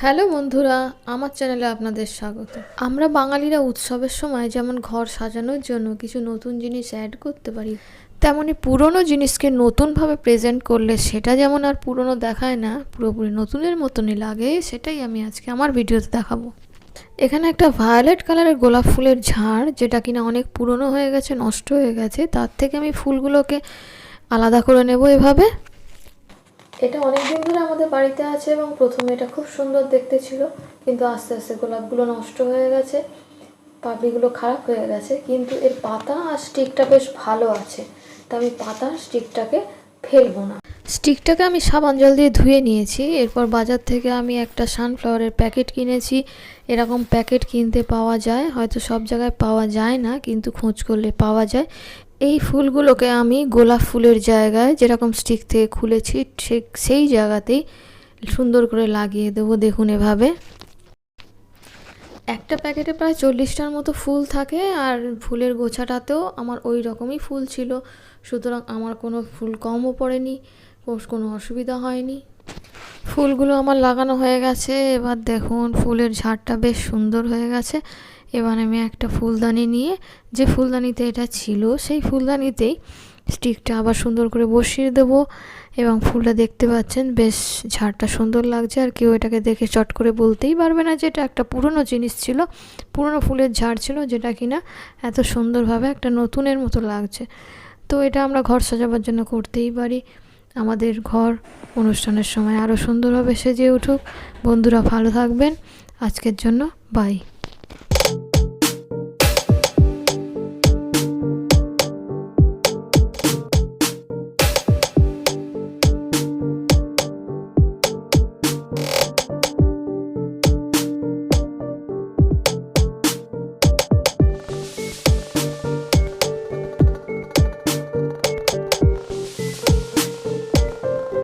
Hello বন্ধুরা, আমার চ্যানেলে আপনাদের স্বাগত। আমরা বাঙালিরা উৎসবের সময় যেমন ঘর সাজানোর জন্য কিছু নতুন জিনিস অ্যাড করতে পারি, তেমনি পুরনো জিনিসকে নতুনভাবে প্রেজেন্ট করলে সেটা যেমন আর পুরনো দেখায় না, পুরোপুরি নতুনের মতনই লাগে। সেটাই আমি আজকে আমার ভিডিওতে দেখাবো। এখানে একটা ভায়োলেট কালারের গোলাপ ফুলের ঝাড়, যেটা কিনা অনেক পুরনো হয়ে গেছে, নষ্ট হয়ে গেছে, তার থেকে আমি ফুলগুলোকে আলাদা করে নেব এভাবে। এটা অনেক দিন ধরে আমাদের বাড়িতে আছে এবং প্রথমে এটা খুব সুন্দর দেখতে ছিল, কিন্তু আস্তে আস্তে গোলাপগুলো নষ্ট হয়ে গেছে, পাপড়িগুলো খারাপ হয়ে গেছে, কিন্তু এর পাতা আর স্টিকটা বেশ ভালো আছে। তো আমি পাতা স্টিকটাকে ফেলবো না। স্টিকটাকে আমি সাবান জল দিয়ে ধুয়ে নিয়েছি। এরপর বাজার থেকে আমি একটা সানফ্লাওয়ারের প্যাকেট কিনেছি। এরকম প্যাকেট কিনতে পাওয়া যায়, হয়তো সব জায়গায় পাওয়া যায় না, কিন্তু খোঁজ করলে পাওয়া যায়। এই ফুলগুলোকে আমি গোলাপ ফুলের জায়গায় যেরকম স্টিক থেকে খুলেছি ঠিক সেই জায়গাতেই সুন্দর করে লাগিয়ে দেবো। দেখুন এভাবে। একটা প্যাকেটে প্রায় 40টার মতো ফুল থাকে, আর ফুলের গোছাটাতেও আমার ওই রকমই ফুল ছিল, সুতরাং আমার কোনো ফুল কমও পড়েনি, কোনো অসুবিধা হয়নি। ফুলগুলো আমার লাগানো হয়ে গেছে। এবার দেখুন ফুলের ঝাড়টা বেশ সুন্দর হয়ে গেছে। এবার আমি একটা ফুলদানি নিয়ে, যে ফুলদানিতে এটা ছিল সেই ফুলদানিতেই স্টিকটা আবার সুন্দর করে বসিয়ে দেবো। এবং ফুলটা দেখতে পাচ্ছেন বেশ ঝাড়টা সুন্দর লাগছে, আর কেউ এটাকে দেখে চট করে বলতেই পারবে না যে এটা একটা পুরনো জিনিস ছিল, পুরনো ফুলের ঝাড় ছিল, যেটা কিনা এত সুন্দরভাবে একটা নতুনের মতো লাগছে। তো এটা আমরা ঘর সাজাবার জন্য করতেই পারি। আমাদের ঘর অনুষ্ঠানের সময় আরও সুন্দরভাবে সেজে উঠুক। বন্ধুরা ভালো থাকবেন। আজকের জন্য বাই।